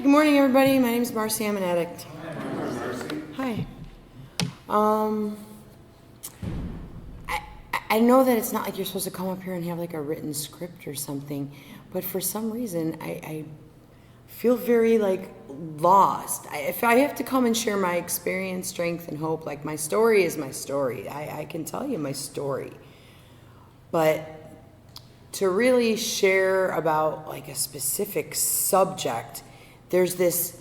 good morning, everybody. My name is Marcy. I'm an addict. Hi. I know that it's not like you're supposed to come up here and have like a written script or something, but for some reason, I feel very like lost. If I have to come and share my experience, strength, and hope, like my story is my story. I can tell you my story, but to really share about like a specific subject, there's this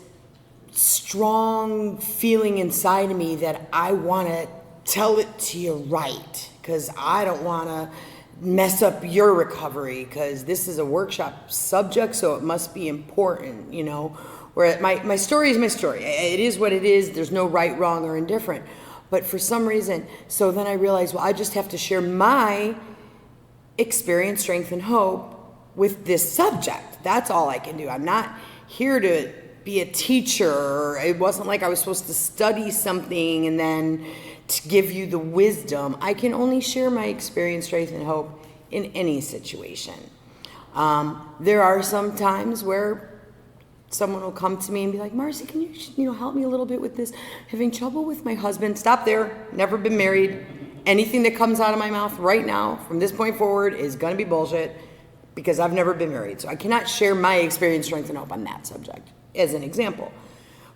strong feeling inside of me that I want to tell it to you right, because I don't want to mess up your recovery, because this is a workshop subject, so it must be important, you know. Where my story is my story. It is what it is. There's no right, wrong, or indifferent. But for some reason, so then I realized, well, I just have to share my experience, strength, and hope with this subject. That's all I can do. I'm not here to be a teacher. It wasn't like I was supposed to study something and then to give you the wisdom. I can only share my experience, strength, and hope in any situation. There are some times where someone will come to me and be like, Marcy, can you help me a little bit with this? Having trouble with my husband. Stop there. Never been married. Anything that comes out of my mouth right now from this point forward is going to be bullshit, because I've never been married. So I cannot share my experience, strength, and hope on that subject as an example.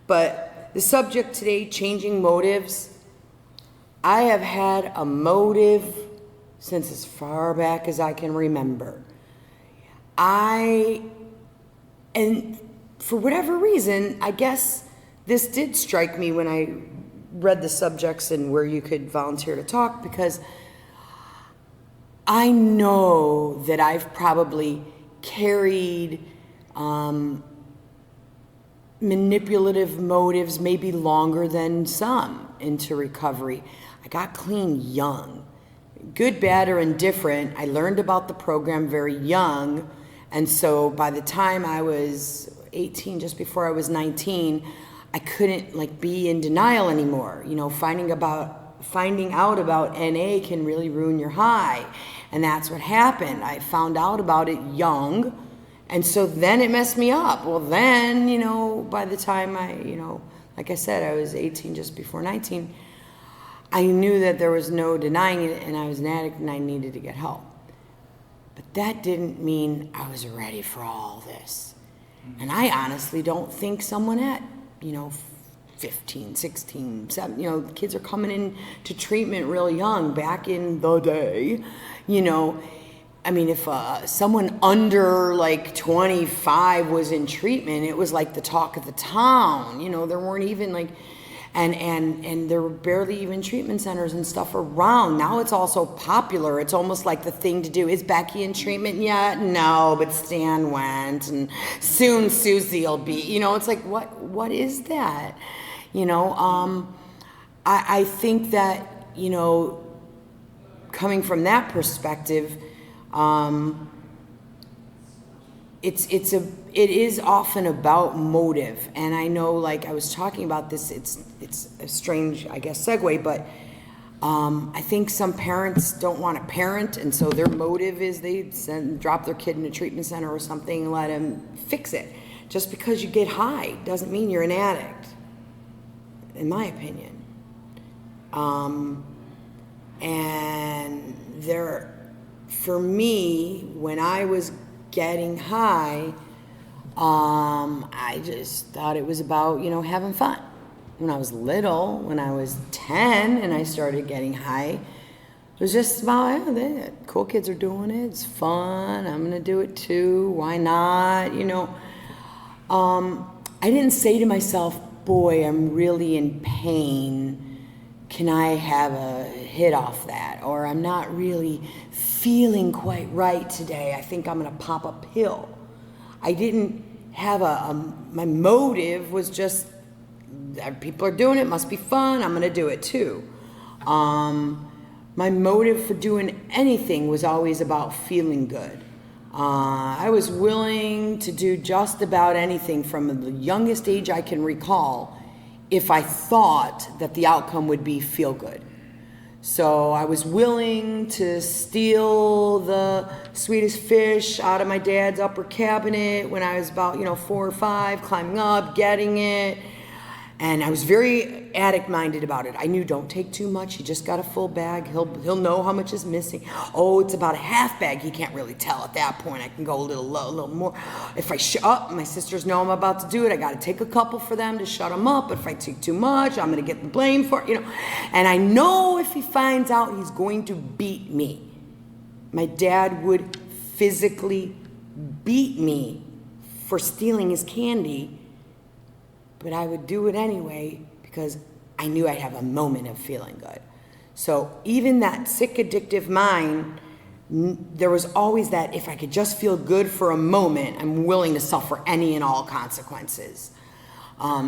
But the subject today, changing motives, I have had a motive since as far back as I can remember. And for whatever reason, I guess this did strike me when I read the subjects and where you could volunteer to talk, because I know that I've probably carried manipulative motives maybe longer than some into recovery. I got clean young. Good, bad, or indifferent, I learned about the program very young, and so by the time I was 18, just before I was 19, I couldn't like be in denial anymore. You know, finding out about NA can really ruin your high. And that's what happened. I found out about it young, and so then it messed me up. Well, then, you know, by the time like I said, I was 18 just before 19, I knew that there was no denying it, and I was an addict and I needed to get help. But that didn't mean I was ready for all this. And I honestly don't think someone at 15, 16, 7, kids are coming in to treatment real young back in the day, I mean, if someone under like 25 was in treatment, it was like the talk of the town, there weren't even like, and there were barely even treatment centers and stuff around. Now it's all so popular. It's almost like the thing to do. Is Becky in treatment yet? No, but Stan went, and soon Susie will be, it's like, what is that? I think that, coming from that perspective, it is often about motive. And I know, like I was talking about this, it's a strange, I guess, segue, but I think some parents don't want to parent, and so their motive is they drop their kid in a treatment center or something and let them fix it. Just because you get high doesn't mean you're an addict, in my opinion. And for me, when I was getting high, I just thought it was about, having fun. When I was little, when I was 10 and I started getting high, it was just about, cool kids are doing it, it's fun, I'm gonna do it too, why not, I didn't say to myself, boy, I'm really in pain, can I have a hit off that? Or I'm not really feeling quite right today, I think I'm gonna pop a pill. I didn't have my motive was just, people are doing it, must be fun, I'm gonna do it too. My motive for doing anything was always about feeling good. I was willing to do just about anything from the youngest age I can recall if I thought that the outcome would be feel good. So I was willing to steal the Swedish fish out of my dad's upper cabinet when I was about, 4 or 5, climbing up, getting it. And I was very addict-minded about it. I knew, don't take too much. You just got a full bag. He'll know how much is missing. Oh, it's about a half bag. He can't really tell at that point. I can go a little low, a little more. If I my sisters know I'm about to do it. I got to take a couple for them to shut them up. But if I take too much, I'm going to get the blame for it, And I know if he finds out, he's going to beat me. My dad would physically beat me for stealing his candy. But I would do it anyway because I knew I'd have a moment of feeling good. So even that sick, addictive mind, there was always that if I could just feel good for a moment, I'm willing to suffer any and all consequences.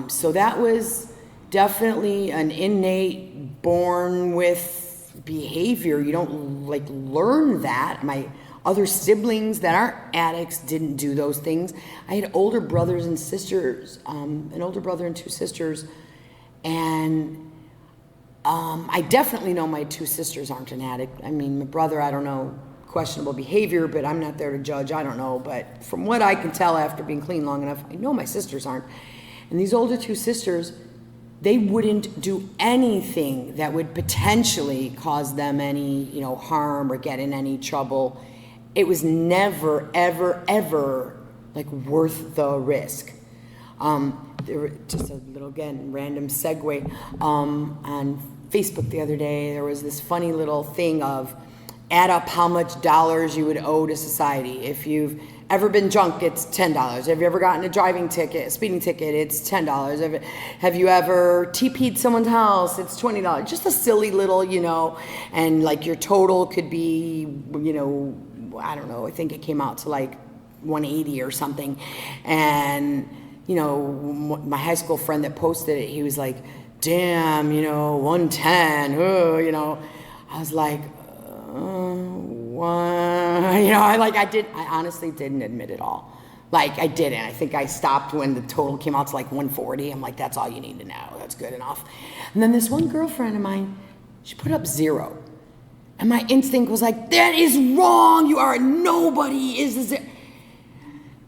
So that was definitely an innate, born with behavior. You don't learn that. My other siblings that aren't addicts didn't do those things. I had older brothers and sisters, an older brother and 2 sisters, and I definitely know my 2 sisters aren't an addict. I mean, my brother, I don't know, questionable behavior, but I'm not there to judge, I don't know. But from what I can tell after being clean long enough, I know my sisters aren't. And these older 2 sisters, they wouldn't do anything that would potentially cause them any, harm or get in any trouble. It was never, ever, ever worth the risk. There were just a little, again, random segue. On Facebook the other day, there was this funny little thing of add up how much dollars you would owe to society. If you've ever been drunk, it's $10. Have you ever gotten a speeding ticket, it's $10. Have you ever TP'd someone's house, it's $20. Just a silly little, and your total could be, I don't know, I think it came out to 180 or something. And, my high school friend that posted it, he was like, damn, 110, I was like, what? I honestly didn't admit it all. I didn't. I think I stopped when the total came out to 140. I'm like, that's all you need to know. That's good enough. And then this one girlfriend of mine, she put up 0. And my instinct was like, that is wrong. You are a nobody.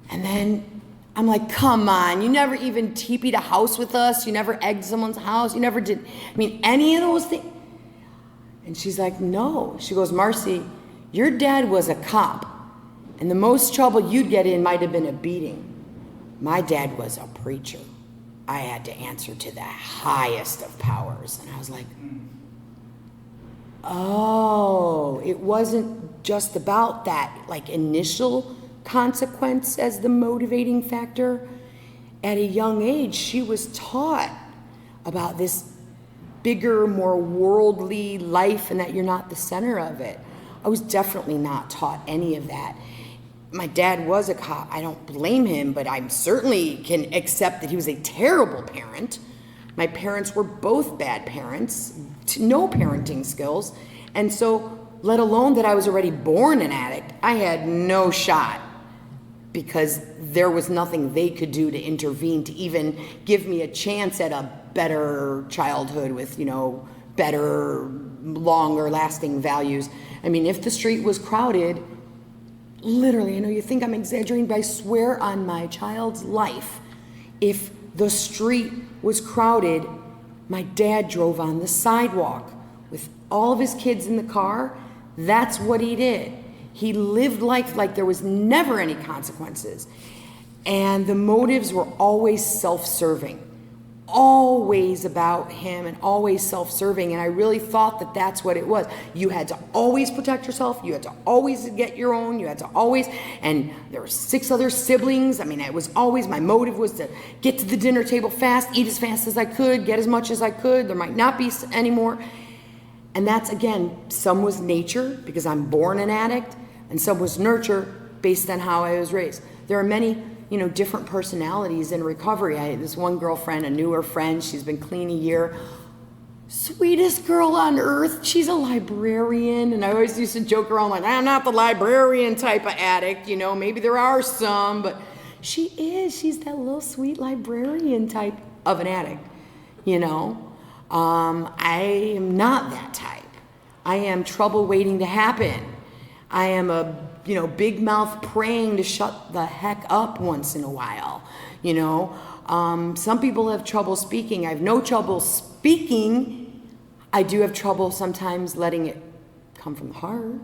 And then I'm like, come on. You never even TP'd a house with us. You never egged someone's house. You never did, any of those things. And she's like, no. She goes, Marcy, your dad was a cop. And the most trouble you'd get in might have been a beating. My dad was a preacher. I had to answer to the highest of powers. And I was like, oh, it wasn't just about that initial consequence as the motivating factor. At a young age, she was taught about this bigger, more worldly life and that you're not the center of it. I was definitely not taught any of that. My dad was a cop. I don't blame him, but I certainly can accept that he was a terrible parent. My parents were both bad parents, no parenting skills. And so, let alone that I was already born an addict, I had no shot because there was nothing they could do to intervene to even give me a chance at a better childhood with, better, longer lasting values. If the street was crowded, literally, I know you think I'm exaggerating, but I swear on my child's life, if the street was crowded, my dad drove on the sidewalk with all of his kids in the car. That's what he did. He lived life like there was never any consequences. And the motives were always self-serving. Always about him and always self-serving. And I really thought that that's what it was. You had to always protect yourself. You had to always get your own. You had to always, and there were 6 other siblings. It was always, my motive was to get to the dinner table fast, eat as fast as I could, get as much as I could. There might not be any more. And that's, again, some was nature because I'm born an addict, and some was nurture based on how I was raised. There are many different personalities in recovery. I had this one girlfriend, a newer friend, she's been clean a year. Sweetest girl on earth. She's a librarian, and I always used to joke around I'm not the librarian type of addict, maybe there are some, but she is. She's that little sweet librarian type of an addict, I am not that type. I am trouble waiting to happen. I am a, big mouth praying to shut the heck up once in a while. Some people have trouble speaking. I have no trouble speaking. I do have trouble sometimes letting it come from the heart,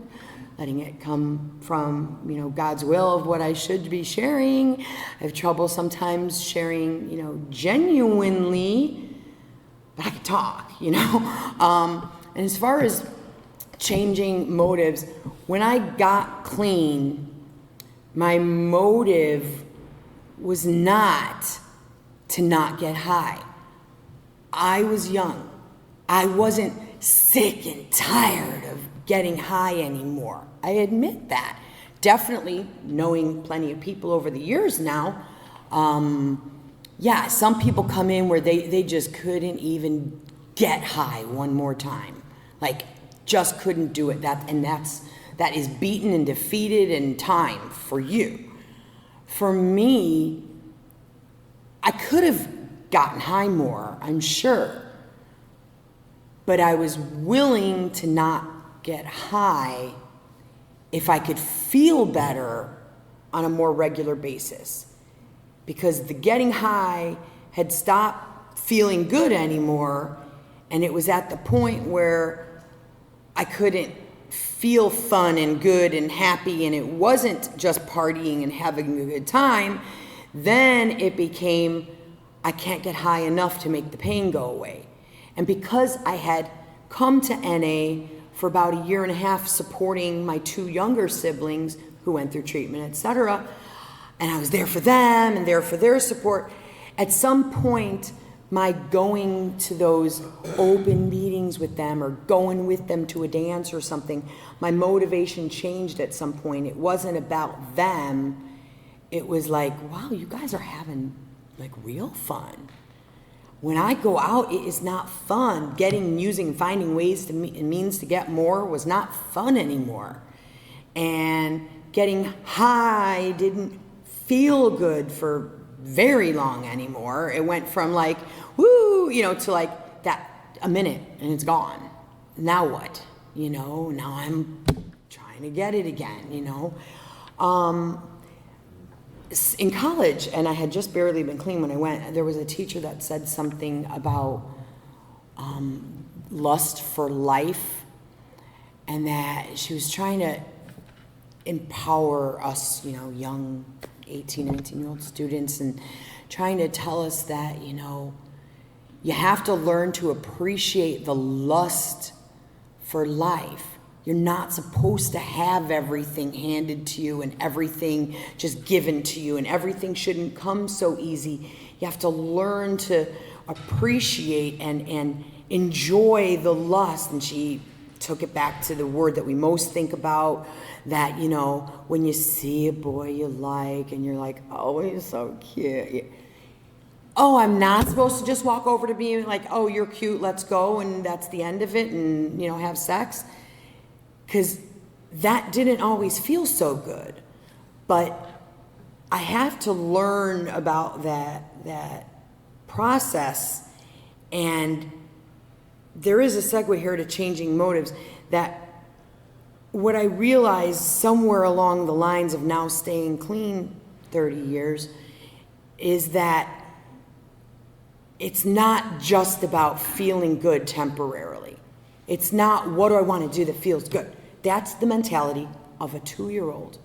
letting it come from, God's will of what I should be sharing. I have trouble sometimes sharing, genuinely, but I can talk, And as far as changing motives, when I got clean, my motive was not to not get high. I was young. I wasn't sick and tired of getting high anymore. I admit that. Definitely knowing plenty of people over the years now. Some people come in where they just couldn't even get high one more time. Like, just couldn't do it. That is beaten and defeated in time for you. For me, I could have gotten high more, I'm sure. But I was willing to not get high if I could feel better on a more regular basis. Because the getting high had stopped feeling good anymore, and it was at the point where I couldn't feel fun and good and happy, and it wasn't just partying and having a good time. Then it became, I can't get high enough to make the pain go away. And because I had come to NA for about a year and a half supporting my two younger siblings who went through treatment, etc., and I was there for them and there for their support, at some point, my going to those open meetings with them or going with them to a dance or something, my motivation changed at some point. It wasn't about them. It was like, wow, you guys are having like real fun. When I go out, it is not fun. Using, finding ways to and means to get more was not fun anymore. And getting high didn't feel good for very long anymore. It went from like, woo, to like that, a minute and it's gone. Now what? Now I'm trying to get it again, in college, and I had just barely been clean when I went, there was a teacher that said something about lust for life, and that she was trying to empower us, young 18, 19-year-old students, and trying to tell us that, you have to learn to appreciate the lust for life. You're not supposed to have everything handed to you and everything just given to you, and everything shouldn't come so easy. You have to learn to appreciate and enjoy the lust. And she took it back to the word that we most think about, that, when you see a boy you like and you're like, oh, he's so cute. Oh, I'm not supposed to just walk over to be like, oh, you're cute, let's go, and that's the end of it, and, have sex. Because that didn't always feel so good. But I have to learn about that process. And there is a segue here to changing motives, that what I realized somewhere along the lines of now staying clean 30 years is that it's not just about feeling good temporarily. It's not, what do I want to do that feels good? That's the mentality of a 2-year-old.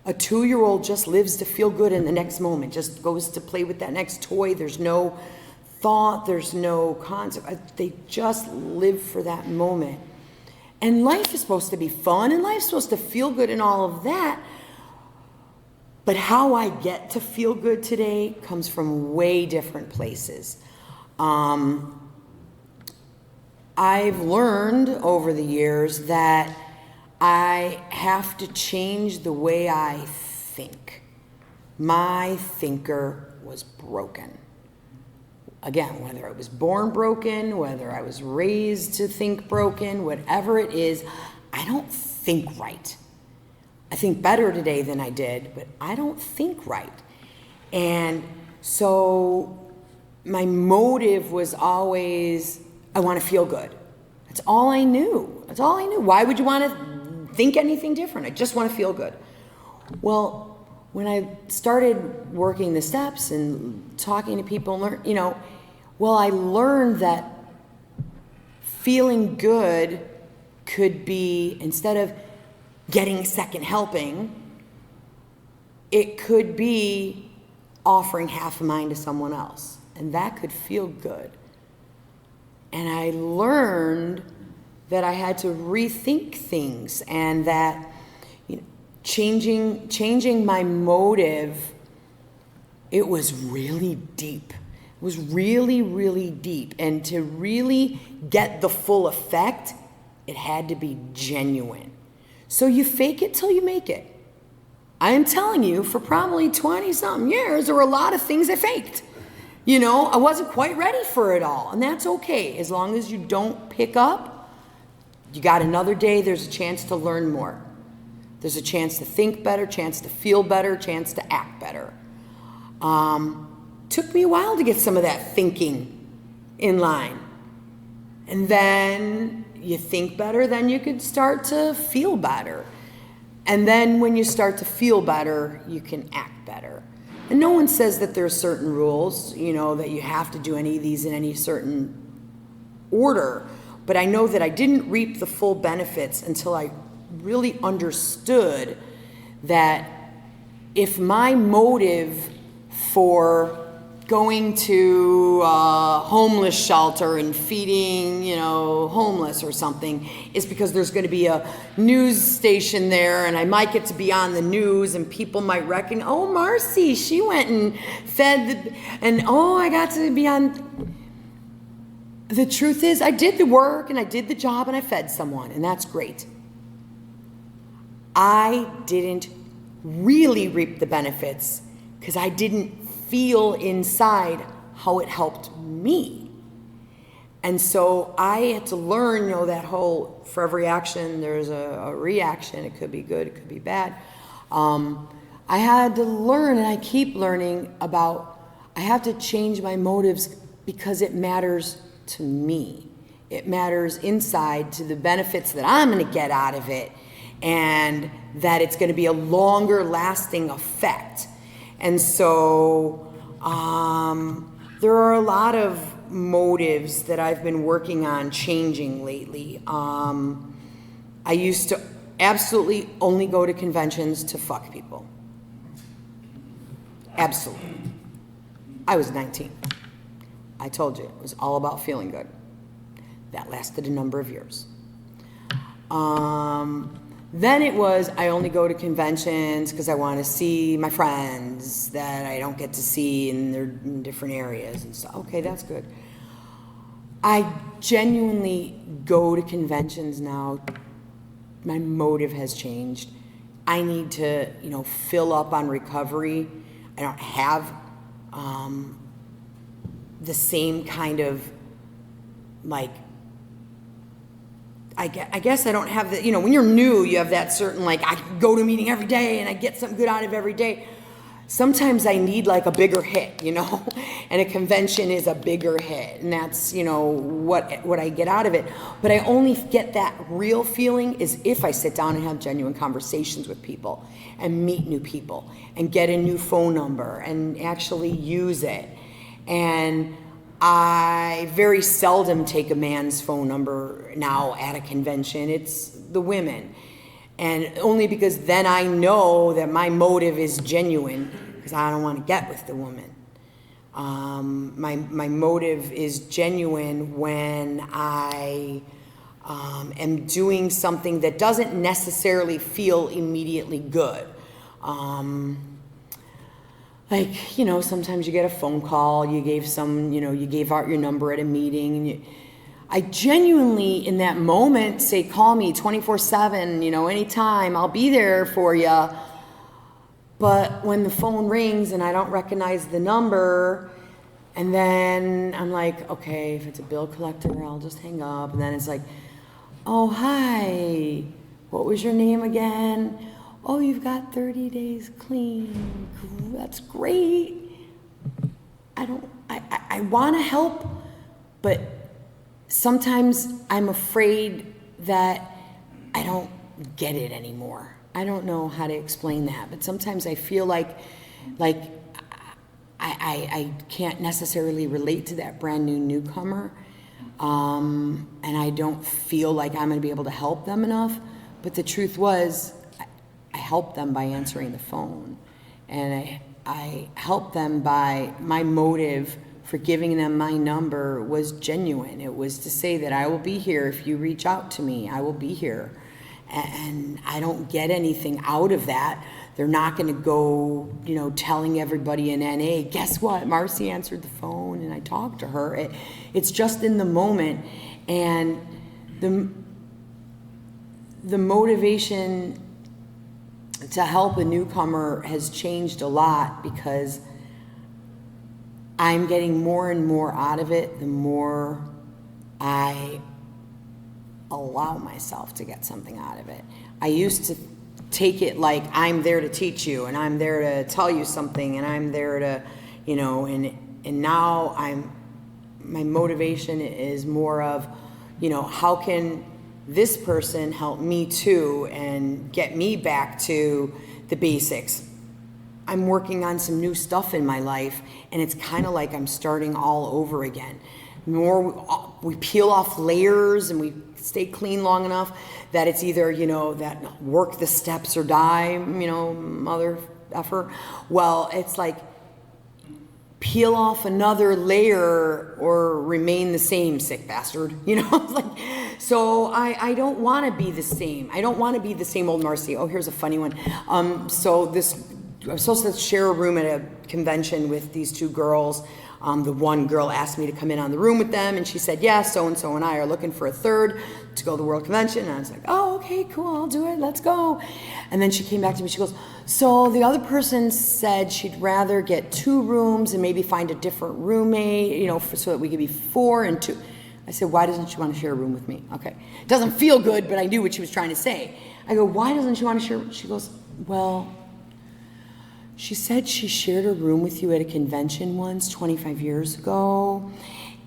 A 2-year-old just lives to feel good in the next moment, just goes to play with that next toy. There's no thought, there's no concept. They just live for that moment. And life is supposed to be fun, and life's supposed to feel good and all of that. But how I get to feel good today comes from way different places. I've learned over the years that I have to change the way I think. My thinker was broken. Again, whether I was born broken, whether I was raised to think broken, whatever it is, I don't think right. I think better today than I did, but I don't think right. And so my motive was always, I want to feel good. That's all I knew. That's all I knew. Why would you want to think anything different? I just want to feel good. Well, when I started working the steps and talking to people, I learned that feeling good could be, instead of getting a second helping, it could be offering half of mine to someone else. And that could feel good. And I learned that I had to rethink things, and that changing my motive, it was really deep. It was really, really deep. And to really get the full effect, it had to be genuine. So you fake it till you make it. I am telling you, for probably 20-something years, there were a lot of things I faked. I wasn't quite ready for it all, and that's okay. As long as you don't pick up, you got another day, there's a chance to learn more. There's a chance to think better, chance to feel better, chance to act better. Took me a while to get some of that thinking in line. And then you think better, then you could start to feel better. And then when you start to feel better, you can act better. And no one says that there are certain rules, that you have to do any of these in any certain order. But I know that I didn't reap the full benefits until I really understood that if my motive for going to a homeless shelter and feeding, homeless or something, is because there's going to be a news station there and I might get to be on the news and people might reckon, oh, Marcy, she went and fed, I got to be on. The truth is, I did the work and I did the job and I fed someone, and that's great. I didn't really reap the benefits because I didn't feel inside how it helped me. And so I had to learn, that whole, for every action, there's a reaction. It could be good, it could be bad. I had to learn, and I keep learning about, I have to change my motives because it matters to me. It matters inside to the benefits that I'm going to get out of it, and that it's going to be a longer lasting effect. And so there are a lot of motives that I've been working on changing lately. I used to absolutely only go to conventions to fuck people. Absolutely. I was 19. I told you, it was all about feeling good. That lasted a number of years. Then it was, I only go to conventions because I want to see my friends that I don't get to see, and they're in different areas and stuff. Okay, that's good. I genuinely go to conventions now. My motive has changed. I need to, fill up on recovery. I don't have the same kind of, I guess I don't have the, when you're new, you have that certain, I go to a meeting every day and I get something good out of every day. Sometimes I need a bigger hit, and a convention is a bigger hit, and that's, what I get out of it. But I only get that real feeling is if I sit down and have genuine conversations with people and meet new people and get a new phone number and actually use it. And I very seldom take a man's phone number now at a convention. It's the women. And only because then I know that my motive is genuine, because I don't want to get with the woman. My motive is genuine when I am doing something that doesn't necessarily feel immediately good. Sometimes you get a phone call, you gave out your number at a meeting, and I genuinely, in that moment, say, call me 24/7, anytime, I'll be there for you. But when the phone rings and I don't recognize the number, and then I'm like, okay, if it's a bill collector, I'll just hang up. And then it's like, oh, hi, what was your name again? Oh, you've got 30 days clean. That's great. I want to help, but sometimes I'm afraid that I don't get it anymore. I don't know how to explain that, but sometimes I feel like I can't necessarily relate to that brand new newcomer, and I don't feel like I'm going to be able to help them enough. But the truth was, I helped them by answering the phone, and I helped them by my motive for giving them my number was genuine. It was to say that I will be here if you reach out to me. I will be here. And I don't get anything out of that. They're not going to go, telling everybody in NA, guess what? Marcy answered the phone and I talked to her. It's just in the moment. And the motivation to help a newcomer has changed a lot because I'm getting more and more out of it the more I allow myself to get something out of it. I used to take it like I'm there to teach you and I'm there to tell you something and I'm there to, and now my motivation is more of, how can this person help me too and get me back to the basics. I'm working on some new stuff in my life, and it's kind of like I'm starting all over again. We peel off layers and we stay clean long enough that it's either, that work the steps or die, mother effer. Well, it's like peel off another layer or remain the same, sick bastard. So I don't want to be the same. I don't want to be the same old Marcy. Oh, here's a funny one. I was supposed to share a room at a convention with these two girls. The one girl asked me to come in on the room with them, and she said, yes, so-and-so and I are looking for a third to go to the World Convention. And I was like, oh, okay, cool, I'll do it, let's go. And then she came back to me, she goes, so the other person said she'd rather get 2 rooms and maybe find a different roommate, so that we could be 4 and 2. I said, why doesn't she want to share a room with me? Okay. It doesn't feel good, but I knew what she was trying to say. I go, why doesn't she want to share? She goes, well, she said she shared a room with you at a convention once, 25 years ago,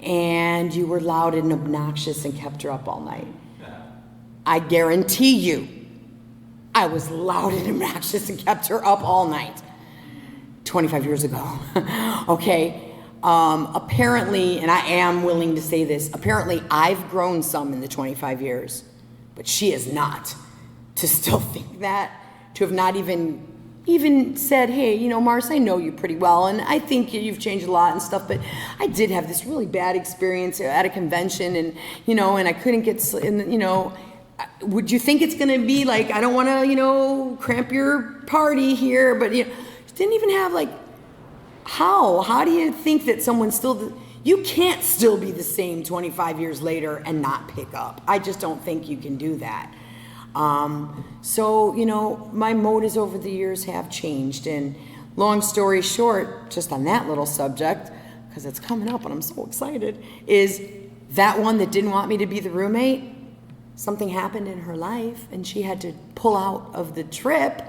and you were loud and obnoxious and kept her up all night. I guarantee you, I was loud and obnoxious and kept her up all night, 25 years ago. Okay, apparently, and I am willing to say this, apparently I've grown some in the 25 years, but she has not. To still think that, to have not even said, hey, Mars, I know you pretty well, and I think you've changed a lot and stuff, but I did have this really bad experience at a convention, and, and I couldn't get, would you think it's going to be like, I don't want to, cramp your party here, but, didn't even have, how do you think that someone you can't still be the same 25 years later and not pick up. I just don't think you can do that. My motives over the years have changed, and long story short, just on that little subject, because it's coming up and I'm so excited, is that one that didn't want me to be the roommate, something happened in her life and she had to pull out of the trip,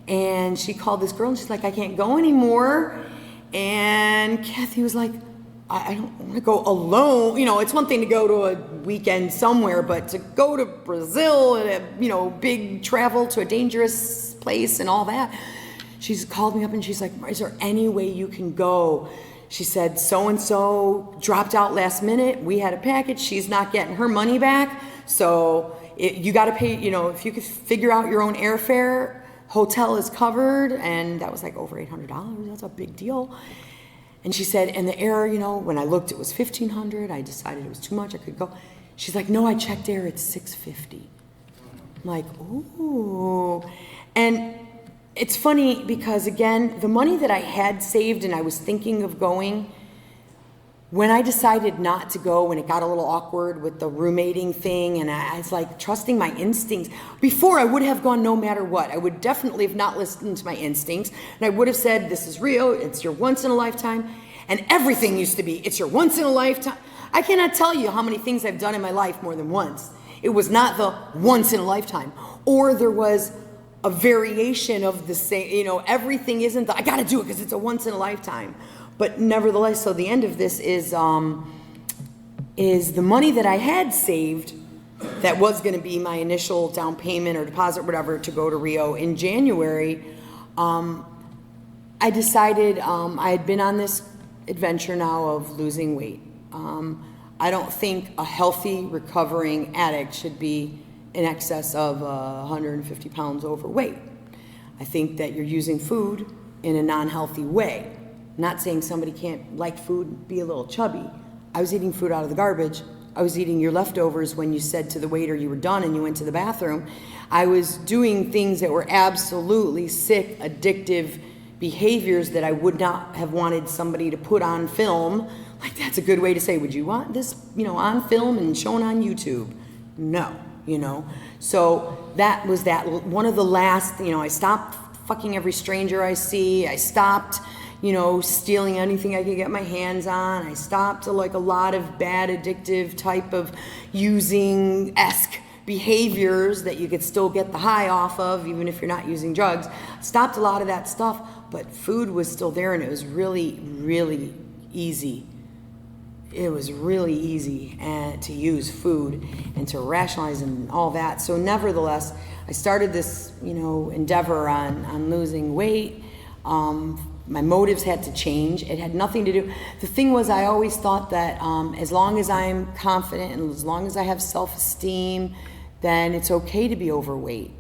and she called this girl and she's like, I can't go anymore. And Kathy was like, I don't want to go alone. It's one thing to go to a weekend somewhere, but to go to Brazil and big travel to a dangerous place and all that. She's called me up and she's like, is there any way you can go? She said, so-and-so dropped out last minute. We had a package. She's not getting her money back. So you got to pay, if you could figure out your own airfare, hotel is covered. And that was like over $800. That's a big deal. And she said, and the air, when I looked, it was $1,500. I decided it was too much. I could go. She's like, no, I checked air. It's $650. I'm like, ooh. And it's funny because, again, the money that I had saved and I was thinking of going, when I decided not to go and it got a little awkward with the roommating thing, and I was like trusting my instincts. Before, I would have gone no matter what. I would definitely have not listened to my instincts, and I would have said, this is real, it's your once in a lifetime, and everything used to be, it's your once in a lifetime. I cannot tell you how many things I've done in my life more than once. It was not the once in a lifetime, or there was a variation of the same, everything isn't I gotta do it because it's a once in a lifetime. But nevertheless, so the end of this is is the money that I had saved that was going to be my initial down payment or deposit, whatever, to go to Rio in January. I decided I had been on this adventure now of losing weight. I don't think a healthy, recovering addict should be in excess of 150 pounds overweight. I think that you're using food in a non-healthy way. I'm not saying somebody can't like food and be a little chubby. I was eating food out of the garbage. I was eating your leftovers when you said to the waiter you were done and you went to the bathroom. I was doing things that were absolutely sick, addictive behaviors that I would not have wanted somebody to put on film. Like, that's a good way to say, would you want this, on film and shown on YouTube? No, So that was one of the last, I stopped fucking every stranger I see. I stopped, stealing anything I could get my hands on. I stopped like a lot of bad addictive type of using-esque behaviors that you could still get the high off of, even if you're not using drugs. Stopped a lot of that stuff, but food was still there, and it was really, really easy. It was really easy to use food and to rationalize and all that. So nevertheless, I started this, endeavor on losing weight. My motives had to change. It had nothing to do. The thing was, I always thought that as long as I'm confident and as long as I have self-esteem, then it's okay to be overweight.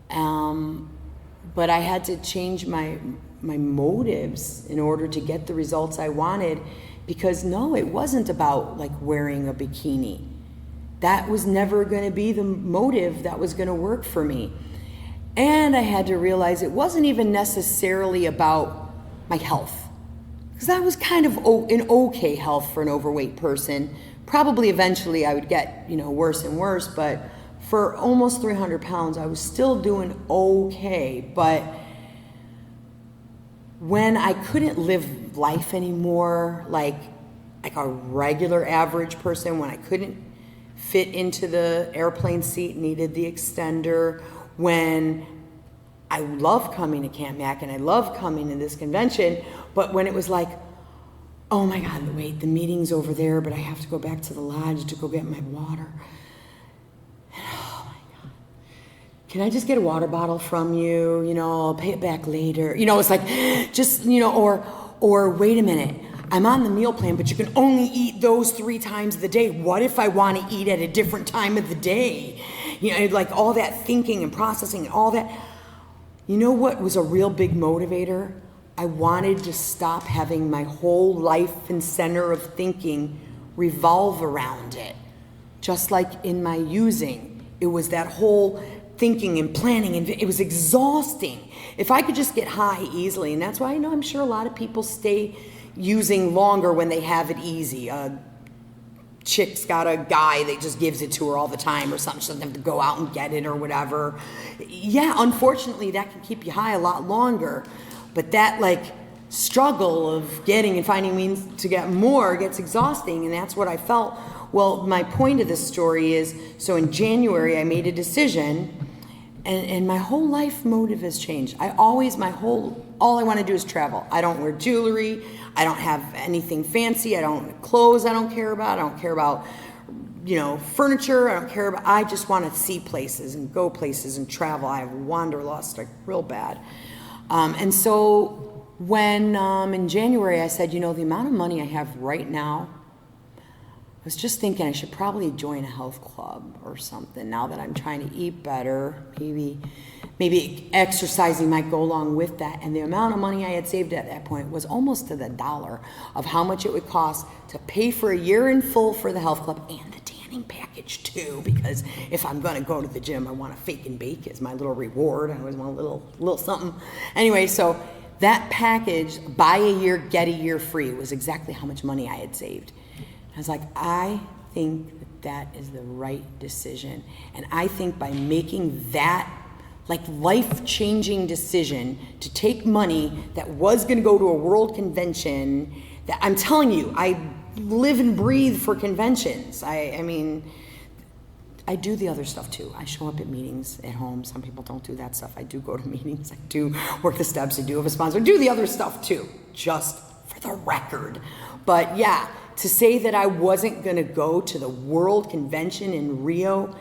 But I had to change my motives in order to get the results I wanted, because no, it wasn't about like wearing a bikini. That was never going to be the motive that was going to work for me. And I had to realize it wasn't even necessarily about my health, because I was kind of in okay health for an overweight person. Probably eventually I would get, worse and worse, but for almost 300 pounds, I was still doing okay. But when I couldn't live life anymore, like a regular average person, when I couldn't fit into the airplane seat, needed the extender, when I love coming to Camp Mac and I love coming to this convention, but when it was like, oh my God, wait, the meeting's over there, but I have to go back to the lodge to go get my water. And oh my God, can I just get a water bottle from you? I'll pay it back later. It's like, just, or wait a minute, I'm on the meal plan, but you can only eat those 3 times of the day. What if I want to eat at a different time of the day? Like all that thinking and processing and all that. You know what was a real big motivator? I wanted to stop having my whole life and center of thinking revolve around it. Just like in my using, it was that whole thinking and planning, and it was exhausting. If I could just get high easily, and that's why I'm sure a lot of people stay using longer when they have it easy. Chick's got a guy that just gives it to her all the time or something. She doesn't have to go out and get it or whatever. Yeah, unfortunately, that can keep you high a lot longer. But that struggle of getting and finding means to get more gets exhausting, and that's what I felt. Well, my point of this story is, so in January I made a decision, and my whole life motive has changed. All I want to do is travel. I don't wear jewelry. I don't have anything fancy. Clothes I don't care about. I don't care about, furniture. I just want to see places and go places and travel. I have wanderlust, real bad. And so when in January I said, the amount of money I have right now, I was just thinking I should probably join a health club or something now that I'm trying to eat better. Maybe exercising might go along with that. And the amount of money I had saved at that point was almost to the dollar of how much it would cost to pay for a year in full for the health club and the tanning package too, because if I'm going to go to the gym, I want to fake and bake as my little reward. I always want a little something. Anyway, so that package, buy a year, get a year free, was exactly how much money I had saved. I was like, I think that is the right decision. And I think by making that life-changing decision to take money that was going to go to a world convention, that I'm telling you, I live and breathe for conventions. I mean, I do the other stuff too. I show up at meetings at home. Some people don't do that stuff. I do go to meetings. I do work the steps. I do have a sponsor. I do the other stuff too, just for the record. But yeah, to say that I wasn't going to go to the World Convention in Rio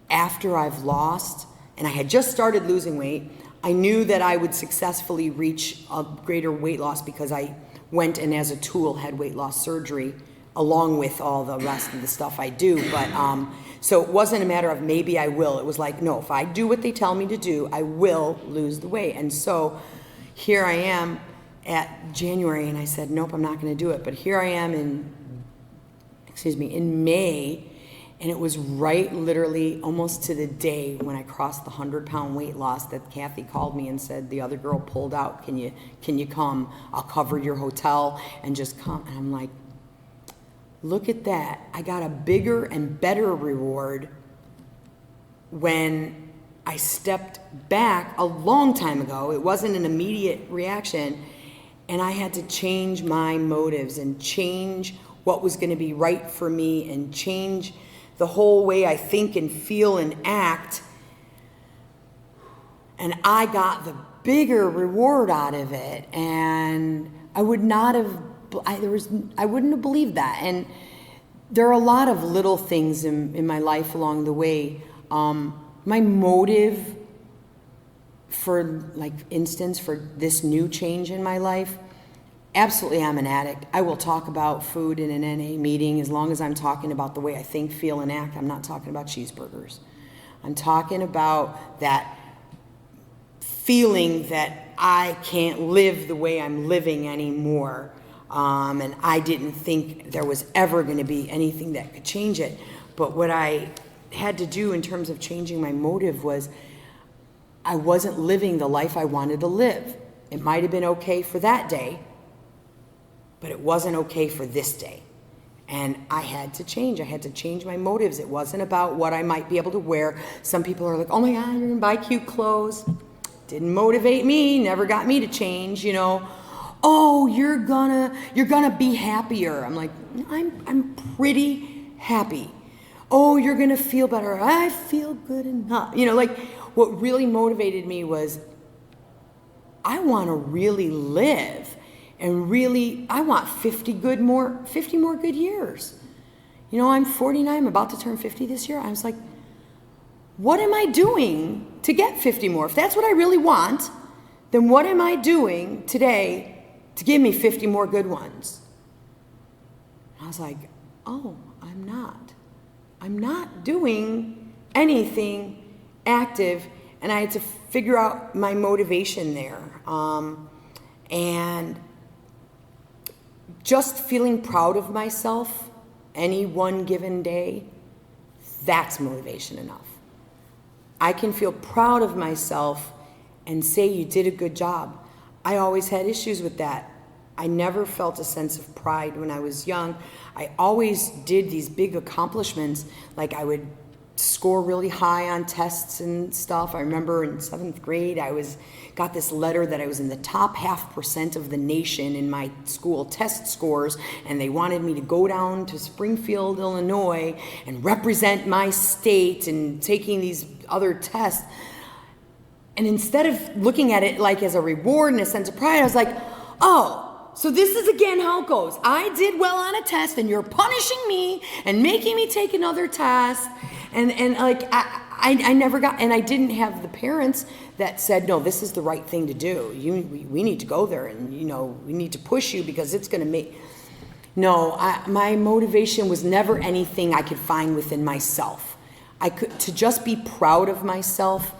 after I've lost, and I had just started losing weight. I knew that I would successfully reach a greater weight loss because I went and as a tool had weight loss surgery along with all the rest of the stuff I do. But so it wasn't a matter of maybe I will. It was like, no, if I do what they tell me to do, I will lose the weight. And so here I am at January, and I said, nope, I'm not going to do it. But here I am in May, and it was right literally almost to the day when I crossed the 100-pound weight loss that Kathy called me and said, the other girl pulled out. Can you come? I'll cover your hotel and just come. And I'm like, look at that. I got a bigger and better reward when I stepped back a long time ago. It wasn't an immediate reaction. And I had to change my motives and change what was going to be right for me and change the whole way I think and feel and act. And I got the bigger reward out of it. And I wouldn't have believed that. And there are a lot of little things in my life along the way. My motive for this new change in my life, absolutely, I'm an addict. I will talk about food in an NA meeting as long as I'm talking about the way I think, feel, and act. I'm not talking about cheeseburgers. I'm talking about that feeling that I can't live the way I'm living anymore. And I didn't think there was ever going to be anything that could change it. But what I had to do in terms of changing my motive was I wasn't living the life I wanted to live. It might have been okay for that day, but it wasn't okay for this day. And I had to change. I had to change my motives. It wasn't about what I might be able to wear. Some people are like, oh my God, you're gonna buy cute clothes. Didn't motivate me, never got me to change, Oh, you're gonna be happier. I'm like, I'm pretty happy. Oh, you're gonna feel better. I feel good enough. What really motivated me was I wanna really live. And really, I want 50 more good years. I'm 49, I'm about to turn 50 this year. I was like, what am I doing to get 50 more? If that's what I really want, then what am I doing today to give me 50 more good ones? I was like, oh, I'm not doing anything active. And I had to figure out my motivation there. And just feeling proud of myself any one given day, that's motivation enough. I can feel proud of myself and say you did a good job. I always had issues with that. I never felt a sense of pride when I was young. I always did these big accomplishments, like I would score really high on tests and stuff. I remember in 7th grade, got this letter that I was in the top 0.5% of the nation in my school test scores, and they wanted me to go down to Springfield, Illinois, and represent my state and taking these other tests. And instead of looking at it like as a reward and a sense of pride, I was like, oh, so this is again how it goes. I did well on a test, and you're punishing me and making me take another test. And like I never got, and I didn't have the parents that said, no, this is the right thing to do. We need to go there, and we need to push you because it's going to make. No, my motivation was never anything I could find within myself. To just be proud of myself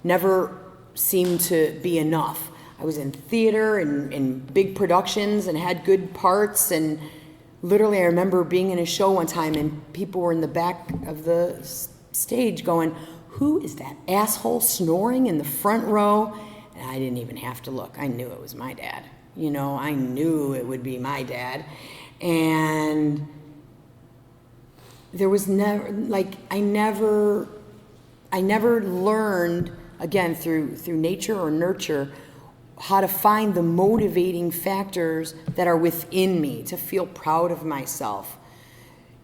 never seemed to be enough. I was in theater and in big productions and had good parts, and literally I remember being in a show one time and people were in the back of the stage going, who is that asshole snoring in the front row? And I didn't even have to look. I knew it was my dad. I knew it would be my dad. And there was never, I never learned, again, through nature or nurture, how to find the motivating factors that are within me to feel proud of myself.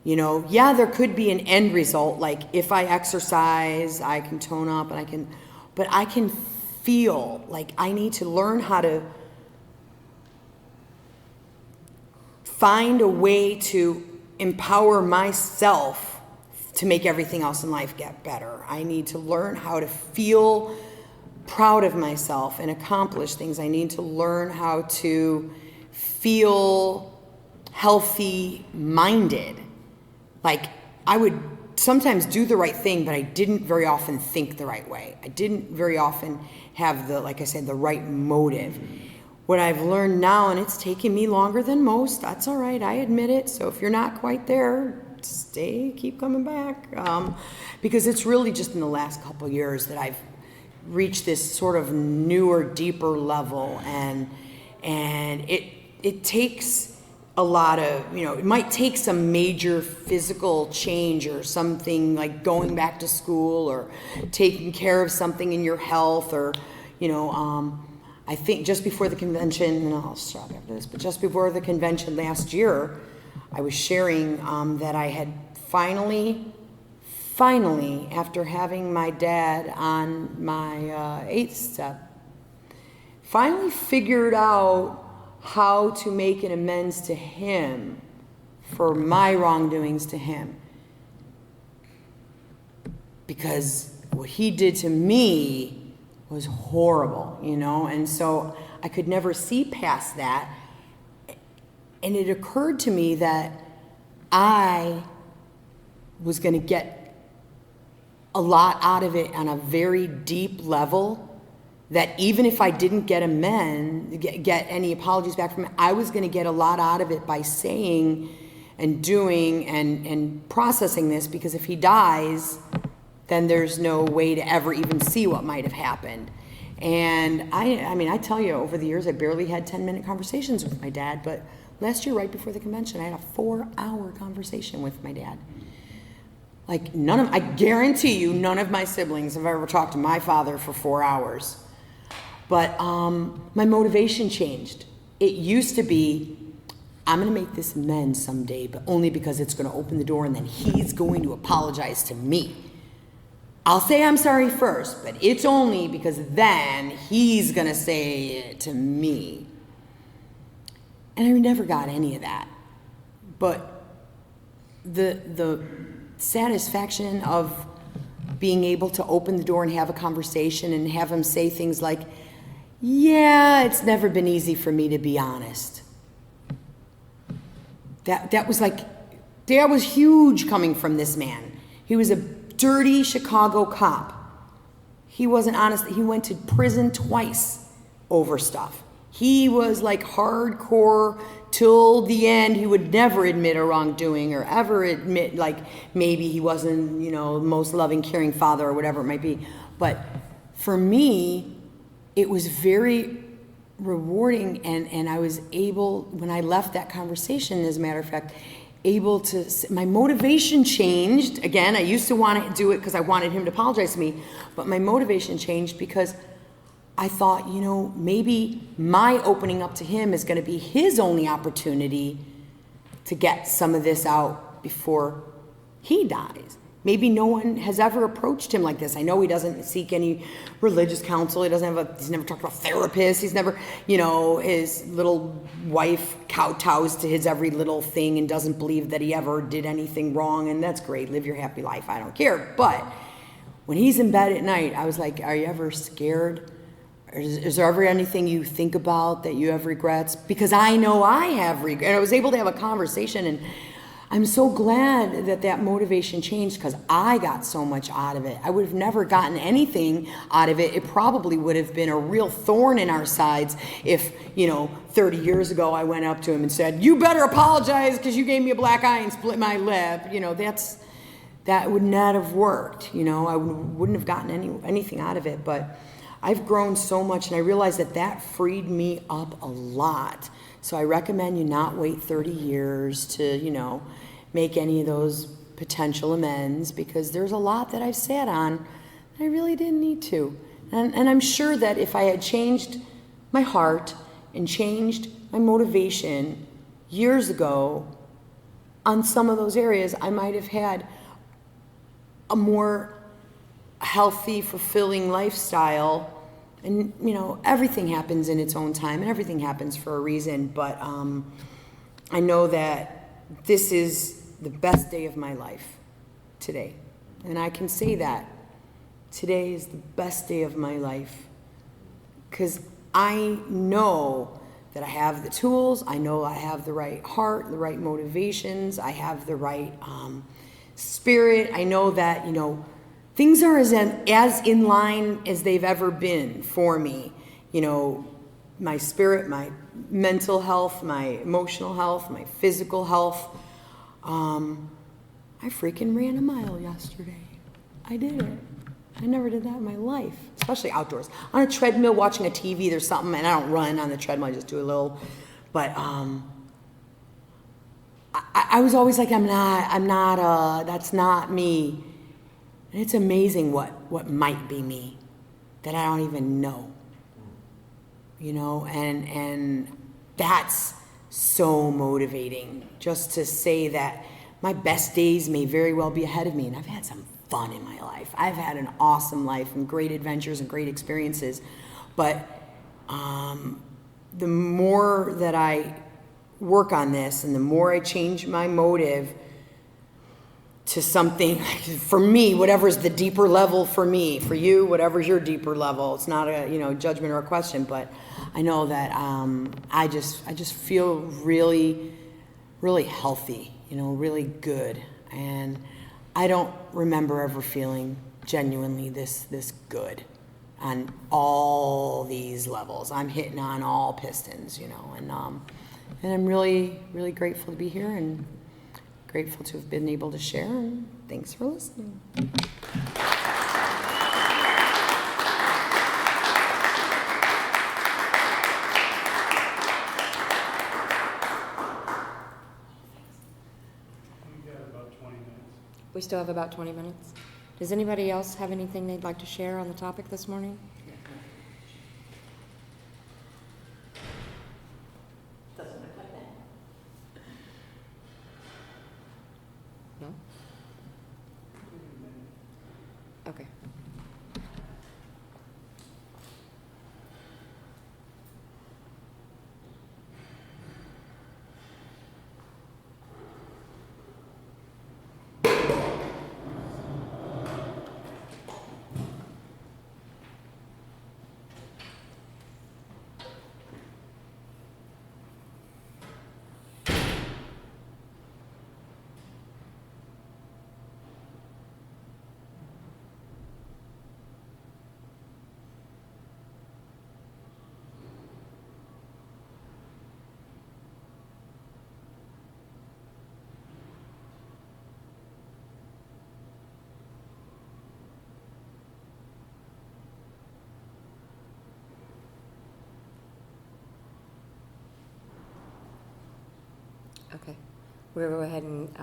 There could be an end result, like if I exercise, I can tone up and but I can feel like I need to learn how to find a way to empower myself to make everything else in life get better. I need to learn how to feel proud of myself and accomplish things. I need to learn how to feel healthy minded. Like, I would sometimes do the right thing, but I didn't very often think the right way. I didn't very often have like I said, the right motive. What I've learned now, and it's taken me longer than most, that's all right, I admit it. So if you're not quite there, keep coming back. Because it's really just in the last couple of years that I've reached this sort of newer, deeper level, and it takes a lot of, it might take some major physical change or something like going back to school or taking care of something in your health, or, I think just before the convention, and I'll stop after this, but just before the convention last year, I was sharing that I had finally, after having my dad on my 8th step, finally figured out how to make an amends to him for my wrongdoings to him. Because what he did to me was horrible, and so I could never see past that. And it occurred to me that I was going to get a lot out of it on a very deep level, that even if I didn't get any apologies back from him, I was going to get a lot out of it by saying and doing and processing this, because if he dies, then there's no way to ever even see what might have happened. And I tell you, over the years, I barely had 10-minute conversations with my dad, but last year, right before the convention, I had a 4-hour conversation with my dad. Like, I guarantee you, none of my siblings have ever talked to my father for 4 hours. But my motivation changed. It used to be, I'm going to make this amends someday, but only because it's going to open the door and then he's going to apologize to me. I'll say I'm sorry first, but it's only because then he's going to say it to me. And I never got any of that. But the satisfaction of being able to open the door and have a conversation and have him say things like, yeah, it's never been easy for me to be honest. That was huge coming from this man. He was a dirty Chicago cop. He wasn't honest. He went to prison twice over stuff. He was like hardcore till the end. He would never admit a wrongdoing or ever admit like maybe he wasn't, the most loving, caring father or whatever it might be. But for me, it was very rewarding, and I was able, when I left that conversation, as a matter of fact, my motivation changed. Again, I used to want to do it because I wanted him to apologize to me, but my motivation changed because I thought, maybe my opening up to him is going to be his only opportunity to get some of this out before he dies. Maybe no one has ever approached him like this. I know he doesn't seek any religious counsel. He's never talked to a therapist. He's never, his little wife kowtows to his every little thing and doesn't believe that he ever did anything wrong. And that's great. Live your happy life. I don't care. But when he's in bed at night, I was like, are you ever scared? Is there ever anything you think about that you have regrets? Because I know I have regrets. And I was able to have a conversation, and I'm so glad that motivation changed, because I got so much out of it. I would have never gotten anything out of it. It probably would have been a real thorn in our sides if, 30 years ago I went up to him and said, you better apologize because you gave me a black eye and split my lip. That would not have worked. I wouldn't have gotten anything out of it. But I've grown so much, and I realized that freed me up a lot. So I recommend you not wait 30 years to, make any of those potential amends, because there's a lot that I've sat on that I really didn't need to. And I'm sure that if I had changed my heart and changed my motivation years ago on some of those areas, I might have had a more healthy, fulfilling lifestyle. And, everything happens in its own time, and everything happens for a reason. But I know that this is the best day of my life today. And I can say that today is the best day of my life because I know that I have the tools. I know I have the right heart, the right motivations. I have the right spirit. I know that, things are as in line as they've ever been for me. My spirit, my mental health, my emotional health, my physical health. I freaking ran a mile yesterday. I did it. I never did that in my life, especially outdoors. On a treadmill, watching a TV, there's something, and I don't run on the treadmill, I just do a little. But I was always like, that's not me. And it's amazing what might be me that I don't even know. And that's so motivating just to say that my best days may very well be ahead of me, and I've had some fun in my life. I've had an awesome life and great adventures and great experiences, but the more that I work on this and the more I change my motive to something, for me, whatever's the deeper level for me, for you, whatever's your deeper level, it's not a judgment or a question, but I know that I just feel really, really healthy, really good. And I don't remember ever feeling genuinely this good on all these levels. I'm hitting on all pistons, and I'm really, really grateful to be here and grateful to have been able to share, and thanks for listening. We still have about 20 minutes. Does anybody else have anything they'd like to share on the topic this morning? No? Okay. Okay. We'll go ahead and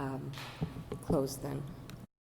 close then.